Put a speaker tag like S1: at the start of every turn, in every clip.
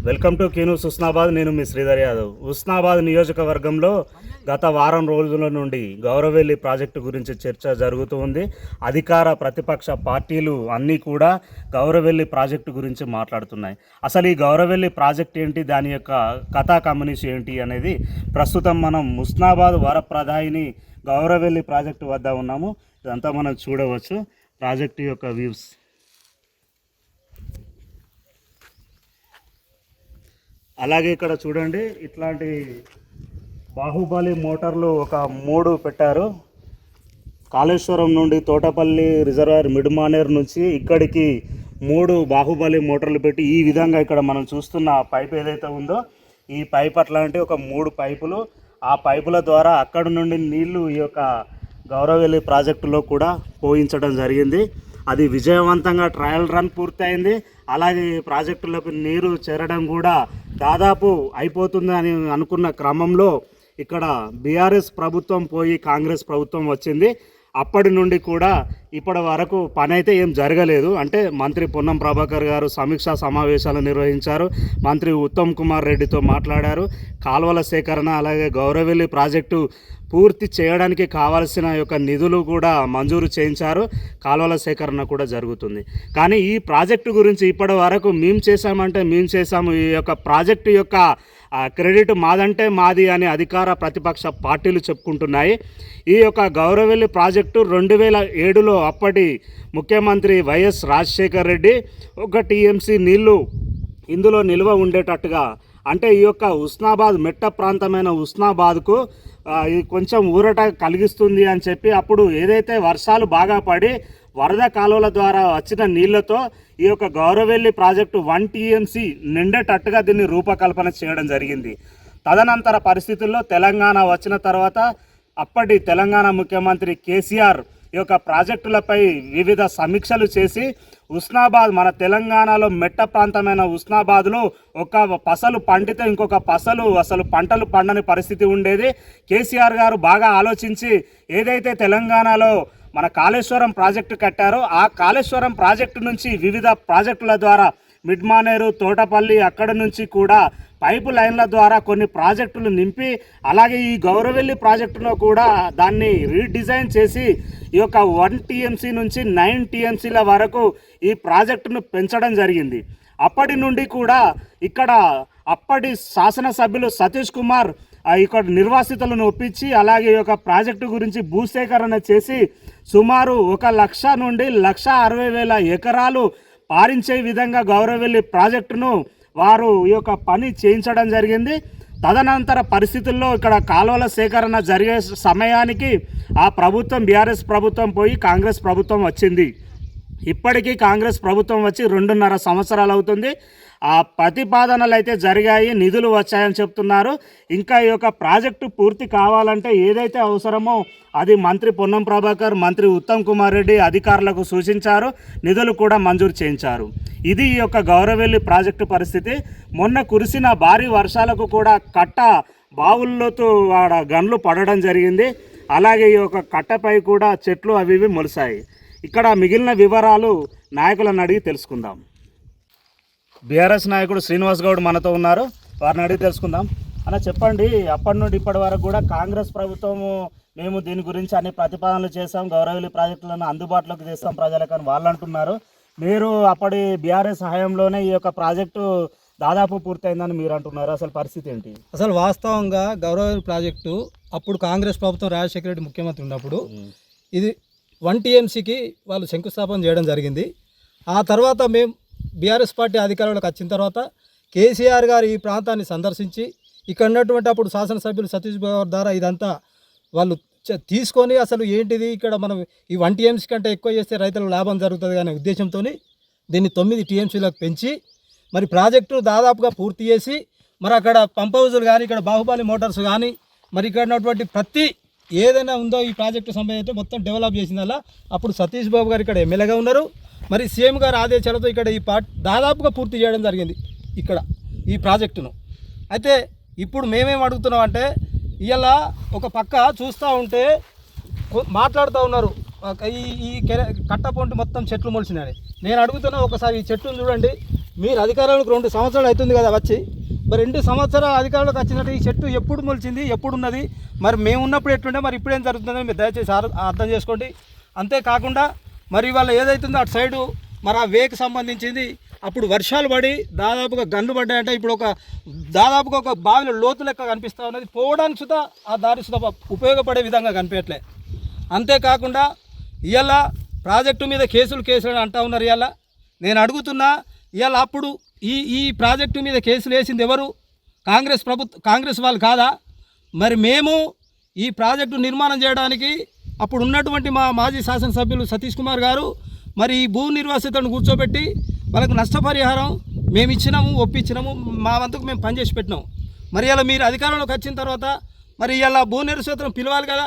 S1: Welcome to news Husnabad. నేను మీ శ్రీధర్ యాదవ్. హుస్నాబాద్ నియోజకవర్గంలో గత వారం రోజుల నుండి గౌరవెల్లి ప్రాజెక్టు గురించి చర్చ జరుగుతూ ఉంది. అధికార ప్రతిపక్ష పార్టీలు అన్నీ కూడా గౌరవెల్లి ప్రాజెక్టు గురించి మాట్లాడుతున్నాయి. అసలు ఈ గౌరవెల్లి ప్రాజెక్ట్ ఏంటి, దాని యొక్క కథా కమ్యూనిస్ ఏంటి అనేది ప్రస్తుతం మనం హుస్నాబాద్ వరప్రదాయిని గౌరవెల్లి ప్రాజెక్టు వద్ద ఉన్నాము. ఇదంతా మనం చూడవచ్చు ప్రాజెక్టు యొక్క వ్యూస్. అలాగే ఇక్కడ చూడండి, ఇట్లాంటి బాహుబలి మోటార్లు ఒక 3 పెట్టారు. కాళేశ్వరం నుండి తోటపల్లి రిజర్వాయర్ మిడ్మానేర్ నుంచి ఇక్కడికి 3 బాహుబలి మోటార్లు పెట్టి ఈ విధంగా ఇక్కడ మనం చూస్తున్న పైప్ ఏదైతే ఉందో ఈ పైప్ అట్లాంటి ఒక 3 పైపులు, ఆ పైపుల ద్వారా అక్కడ నుండి నీళ్లు ఈ యొక్క గౌరవెల్లి ప్రాజెక్టులో కూడా పోయించడం జరిగింది. అది విజయవంతంగా ట్రయల్ రన్ పూర్తయింది. అలాగే ప్రాజెక్టులకు నీరు చేరడం కూడా దాదాపు అయిపోతుంది అని అనుకున్న క్రమంలో ఇక్కడ బీఆర్ఎస్ ప్రభుత్వం పోయి కాంగ్రెస్ ప్రభుత్వం వచ్చింది. అప్పటి నుండి కూడా ఇప్పటి వరకు పని అయితే ఏం జరగలేదు. అంటే మంత్రి పొన్నం ప్రభాకర్ గారు సమీక్షా సమావేశాలు నిర్వహించారు, మంత్రి ఉత్తమ్ కుమార్ రెడ్డితో మాట్లాడారు. కాలువల సేకరణ అలాగే గౌరవెల్లి ప్రాజెక్టు పూర్తి చేయడానికి కావాల్సిన యొక్క నిధులు కూడా మంజూరు చేయించారు. కాలువల సేకరణ కూడా జరుగుతుంది. కానీ ఈ ప్రాజెక్టు గురించి ఇప్పటి వరకు మేము చేశాము, ఈ యొక్క ప్రాజెక్టు యొక్క క్రెడిట్ మాదంటే మాది అని అధికార ప్రతిపక్ష పార్టీలు చెప్పుకుంటున్నాయి. ఈ యొక్క గౌరవెల్లి ప్రాజెక్టు 2007లో అప్పటి ముఖ్యమంత్రి వైఎస్ రాజశేఖర్ రెడ్డి ఒక టీఎంసీ నీళ్లు ఇందులో నిల్వ ఉండేటట్టుగా, అంటే ఈ యొక్క హుస్నాబాద్ మెట్ట ప్రాంతమైన హుస్నాబాద్కు కొంచెం ఊరట కలిగిస్తుంది అని చెప్పి అప్పుడు ఏదైతే వర్షాలు బాగా పడి వరద కాలువల ద్వారా వచ్చిన నీళ్లతో ఈ యొక్క గౌరవెల్లి ప్రాజెక్టు 1 టీఎంసీ నిండేటట్టుగా దీన్ని రూపకల్పన చేయడం జరిగింది. తదనంతర పరిస్థితుల్లో తెలంగాణ వచ్చిన తర్వాత అప్పటి తెలంగాణ ముఖ్యమంత్రి కేసీఆర్ ఈ యొక్క ప్రాజెక్టులపై వివిధ సమీక్షలు చేసి హుస్నాబాద్, మన తెలంగాణలో మెట్ట ప్రాంతమైన హుస్నాబాద్లో ఒక పసలు పండితే ఇంకొక పసలు అసలు పంటలు పండని పరిస్థితి ఉండేది. కేసీఆర్ గారు బాగా ఆలోచించి ఏదైతే తెలంగాణలో మన కాళేశ్వరం ప్రాజెక్టు కట్టారో ఆ కాళేశ్వరం ప్రాజెక్టు నుంచి వివిధ ప్రాజెక్టుల ద్వారా మిడ్మానేరు, తోటపల్లి అక్కడి నుంచి కూడా పైపు లైన్ల ద్వారా కొన్ని ప్రాజెక్టులు నింపి అలాగే ఈ గౌరవెల్లి ప్రాజెక్టులో కూడా దాన్ని రీడిజైన్ చేసి ఈ యొక్క 1 టీఎంసీ నుంచి 9 టీఎంసీల వరకు ఈ ప్రాజెక్టును పెంచడం జరిగింది. అప్పటి నుండి కూడా ఇక్కడ అప్పటి శాసనసభ్యులు సతీష్ కుమార్ ఇక్కడ నిర్వాసితులను ఒప్పించి అలాగే ఈ యొక్క ప్రాజెక్టు గురించి భూసేకరణ చేసి సుమారు 1,00,000 నుండి 1,60,000 ఎకరాలు పారించే విధంగా గౌరవెల్లి ప్రాజెక్టును వారు ఈ యొక్క పని చేయించడం జరిగింది. తదనంతర పరిస్థితుల్లో ఇక్కడ కాలువల సేకరణ జరిగే సమయానికి ఆ ప్రభుత్వం బీఆర్ఎస్ ప్రభుత్వం పోయి కాంగ్రెస్ ప్రభుత్వం వచ్చింది. ఇప్పటికీ కాంగ్రెస్ ప్రభుత్వం వచ్చి 2.5 సంవత్సరాలు అవుతుంది. ఆ ప్రతిపాదనలు అయితే జరిగాయి, నిధులు వచ్చాయని చెప్తున్నారు. ఇంకా ఈ యొక్క ప్రాజెక్టు పూర్తి కావాలంటే ఏదైతే అవసరమో అది మంత్రి పొన్నం ప్రభాకర్, మంత్రి ఉత్తమ్ కుమార్ రెడ్డి అధికారులకు సూచించారు, నిధులు కూడా మంజూరు చేయించారు. ఇది ఈ యొక్క గౌరవెల్లి ప్రాజెక్టు పరిస్థితి. మొన్న కురిసిన భారీ వర్షాలకు కూడా కట్ట బావుల్లోతో ఆడ గన్లు పడడం జరిగింది. అలాగే ఈ యొక్క కట్టపై కూడా చెట్లు అవి ఇవి మొలిసాయి. ఇక్కడ మిగిలిన వివరాలు నాయకులను అడిగి తెలుసుకుందాం. బీఆర్ఎస్ నాయకుడు శ్రీనివాస్ గౌడ్ మనతో ఉన్నారు, వారిని అడిగి తెలుసుకుందాం. అలా చెప్పండి, అప్పటి నుండి ఇప్పటి వరకు కూడా కాంగ్రెస్ ప్రభుత్వము మేము దీని గురించి అన్ని ప్రతిపాదనలు చేస్తాం, గౌరవెల్లి ప్రాజెక్టులను అందుబాటులోకి తెస్తాం ప్రజలకు అని వాళ్ళు అంటున్నారు. మీరు అప్పటి బీఆర్ఎస్ హయాంలోనే ఈ యొక్క ప్రాజెక్టు దాదాపు పూర్తయిందని మీరు అంటున్నారు. అసలు పరిస్థితి ఏంటి?
S2: అసలు వాస్తవంగా గౌరవెల్లి ప్రాజెక్టు అప్పుడు కాంగ్రెస్ ప్రభుత్వం రాజశేఖర రెడ్డి ముఖ్యమంత్రి ఉన్నప్పుడు ఇది 1 టీఎంసీకి వాళ్ళు శంకుస్థాపన చేయడం జరిగింది. ఆ తర్వాత మేము బీఆర్ఎస్ పార్టీ అధికారంలోకి వచ్చిన తర్వాత కేసీఆర్ గారు ఈ ప్రాంతాన్ని సందర్శించి ఇక్కడ ఉన్నటువంటి అప్పుడు శాసనసభ్యులు సతీష్ బాబు ద్వారా ఇదంతా వాళ్ళు తీసుకొని అసలు ఏంటిది ఇక్కడ మనం ఈ 1 టీఎంసీ కంటే ఎక్కువ చేస్తే రైతులకు లాభం జరుగుతుంది అనే ఉద్దేశంతో దీన్ని 9 టీఎంసీలకు పెంచి మరి ప్రాజెక్టు దాదాపుగా పూర్తి చేసి మరి అక్కడ పంప్ హౌజులు కానీ ఇక్కడ బాహుబలి మోటార్స్ కానీ మరి ఇక్కడ ఉన్నటువంటి ప్రతి ఏదైనా ఉందో ఈ ప్రాజెక్టు సంబంధించి మొత్తం డెవలప్ చేసిందల్లా అప్పుడు సతీష్ బాబు గారు ఇక్కడ ఎమ్మెల్యేగా ఉన్నారు. మరి సీఎం గారు ఆదేశాలతో ఇక్కడ ఈ దాదాపుగా పూర్తి చేయడం జరిగింది ఇక్కడ ఈ ప్రాజెక్టును. అయితే ఇప్పుడు మేమేం అడుగుతున్నాం అంటే ఇలా ఒక పక్క చూస్తూ ఉంటే మాట్లాడుతూ ఉన్నారు ఈ కట్టపొంటి మొత్తం చెట్లు మొలిసినాయి. నేను అడుగుతున్నా, ఒకసారి ఈ చెట్టును చూడండి, మీరు అధికారంలోకి 2 సంవత్సరాలు అవుతుంది కదా వచ్చి, మరి 2 సంవత్సరాలు అధికారంలోకి వచ్చినట్టు ఈ చెట్టు ఎప్పుడు మొలిచింది, ఎప్పుడు ఉన్నది, మరి మేము ఉన్నప్పుడు ఎట్లుండే, మరి ఇప్పుడేం జరుగుతుందో మీరు దయచేసి అర్థం చేసుకోండి. అంతేకాకుండా మరి వాళ్ళ ఏదైతుందో అటు సైడు మరి ఆ వేకి సంబంధించింది అప్పుడు వర్షాలు పడి దాదాపుగా గన్లు పడ్డాయంటే ఇప్పుడు దాదాపుగా ఒక బావిలో లోతు లెక్క కనిపిస్తూ ఉన్నది. పోవడానికి సుధా ఆ దారి సుధా ఉపయోగపడే విధంగా కనిపించట్లే. అంతేకాకుండా ఇవాళ ప్రాజెక్టు మీద కేసులు అంటూ ఉన్నారు. ఇవాళ నేను అడుగుతున్నా, ఇవాళ అప్పుడు ఈ ప్రాజెక్టు మీద కేసులు వేసింది ఎవరు? కాంగ్రెస్ వాళ్ళు కాదా? మరి మేము ఈ ప్రాజెక్టు నిర్మాణం చేయడానికి అప్పుడు ఉన్నటువంటి మా మాజీ శాసనసభ్యులు సతీష్ కుమార్ గారు మరి ఈ భూ నిర్వాసితులను కూర్చోబెట్టి వాళ్ళకు నష్టపరిహారం మేము ఇచ్చినాము, ఒప్పించినాము, మా వంతుకు మేము పనిచేసి పెట్టినాము. మరి ఇలా మీరు అధికారంలోకి వచ్చిన తర్వాత మరి ఇలా భూ నిర్వాసితులను పిలవాలి కదా.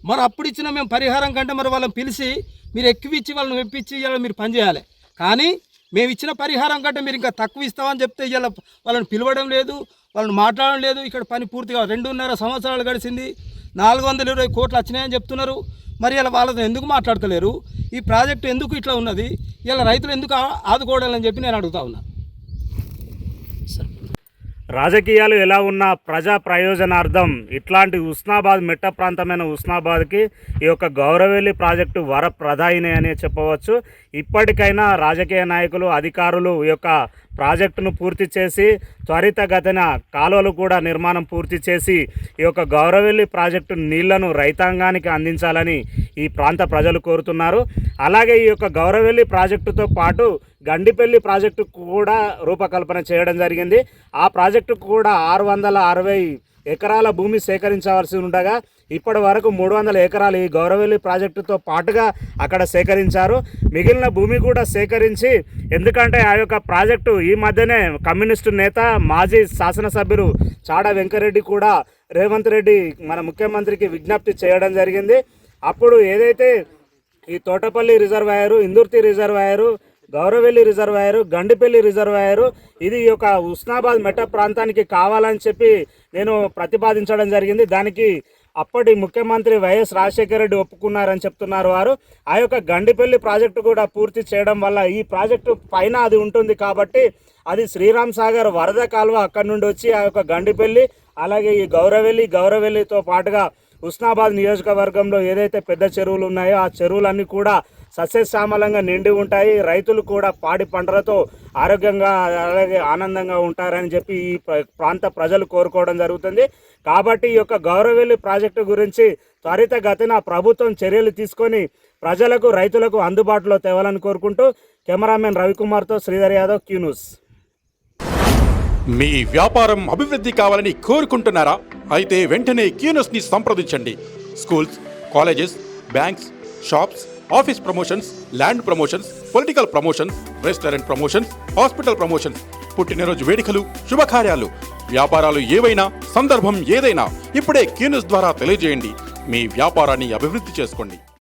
S2: మరి అప్పుడు ఇచ్చిన మేము పరిహారం కంటే మరి వాళ్ళని పిలిచి మీరు ఎక్కువిచ్చి వాళ్ళని మెప్పించి ఇలా మీరు పనిచేయాలి. కానీ మేము ఇచ్చిన పరిహారం కంటే మీరు ఇంకా తక్కువ ఇస్తామని చెప్తే ఇలా వాళ్ళని పిలవడం లేదు, వాళ్ళని మాట్లాడడం లేదు. ఇక్కడ పని పూర్తిగా 2.5 సంవత్సరాలు గడిచింది, 420 కోట్లు వచ్చినాయని చెప్తున్నారు. మరి ఇలా వాళ్ళతో ఎందుకు మాట్లాడతలేరు? ఈ ప్రాజెక్టు ఎందుకు ఇట్లా ఉన్నది? ఇలా రైతులు ఎందుకు ఆదుకోవడాలని చెప్పి నేను అడుగుతా ఉన్నా.
S1: రాజకీయాలు ఎలా ఉన్నా ప్రజా ప్రయోజనార్థం ఇట్లాంటి ఉస్నాబాద్ మెట్ట ప్రాంతమైన ఉస్నాబాద్కి ఈ యొక్క గౌరవెల్లి ప్రాజెక్టు వరప్రదాయిని అనే చెప్పవచ్చు. ఇప్పటికైనా రాజకీయ నాయకులు, అధికారులు ఈ యొక్క ప్రాజెక్టును పూర్తి చేసి త్వరితగతిన కాలువలు కూడా నిర్మాణం పూర్తి చేసి ఈ యొక్క గౌరవెల్లి ప్రాజెక్టు నీళ్లను రైతాంగానికి అందించాలని ఈ ప్రాంత ప్రజలు కోరుతున్నారు. అలాగే ఈ యొక్క గౌరవెల్లి ప్రాజెక్టుతో పాటు గండిపల్లి ప్రాజెక్టు కూడా రూపకల్పన చేయడం జరిగింది. ఆ ప్రాజెక్టుకు కూడా 660 ఎకరాల భూమి సేకరించవలసి ఉండగా ఇప్పటి వరకు 300 ఎకరాలు ఈ గౌరవెల్లి ప్రాజెక్టుతో పాటుగా అక్కడ సేకరించారు. మిగిలిన భూమి కూడా సేకరించి, ఎందుకంటే ఆ యొక్క ప్రాజెక్టు ఈ మధ్యనే కమ్యూనిస్టు నేత మాజీ శాసనసభ్యులు చాడ వెంకరెడ్డి కూడా రేవంత్ రెడ్డి మన ముఖ్యమంత్రికి విజ్ఞప్తి చేయడం జరిగింది. అప్పుడు ఏదైతే ఈ Thotapalli reservoir, Indurthi reservoir, Gouravelli reservoir, Gandipalli reservoir ఇది ఈ యొక్క ఉస్నాబాద్ మెట్ట ప్రాంతానికి కావాలని చెప్పి నేను ప్రతిపాదించడం జరిగింది. దానికి అప్పటి ముఖ్యమంత్రి వైఎస్ రాజశేఖర రెడ్డి ఒప్పుకున్నారని చెప్తున్నారు వారు. ఆ యొక్క గండిపల్లి ప్రాజెక్టు కూడా పూర్తి చేయడం వల్ల ఈ ప్రాజెక్టు పైన అది ఉంటుంది కాబట్టి అది శ్రీరామ్ సాగర్ వరద కాలువ అక్కడి నుండి వచ్చి ఆ యొక్క గండిపల్లి అలాగే ఈ గౌరవెల్లితో పాటుగా ఉస్నాబాద్ నియోజకవర్గంలో ఏదైతే పెద్ద చెరువులు ఉన్నాయో ఆ చెరువులన్నీ కూడా సస్యశ్యామలంగా నిండి ఉంటాయి. రైతులు కూడా పాడి పంటలతో ఆరోగ్యంగా అలాగే ఆనందంగా ఉంటారని చెప్పి ఈ ప్రాంత ప్రజలు కోరుకోవడం జరుగుతుంది. కాబట్టి ఈ యొక్క గౌరవెల్లి ప్రాజెక్టు గురించి త్వరితగతిన ప్రభుత్వం చర్యలు తీసుకొని ప్రజలకు, రైతులకు అందుబాటులో తేవాలని కోరుకుంటూ కెమెరామెన్ రవికుమార్తో శ్రీధర్ యాదవ్, క్యూ న్యూస్.
S3: మీ వ్యాపారం అభివృద్ధి కావాలని కోరుకుంటున్నారా? అయితే వెంటనే క్యూ న్యూస్ని సంప్రదించండి. Schools, colleges, banks, shops, office promotions, land promotions, political promotions, restaurant promotions, hospital promotions, పుట్టినరోజు వేడుకలు, శుభకార్యాలు, వ్యాపారాలు ఏవైనా, సందర్భం ఏదైనా ఇప్పుడే క్యూ న్యూస్ ద్వారా తెలియజేయండి. మీ వ్యాపారాన్ని అభివృద్ధి చేసుకోండి.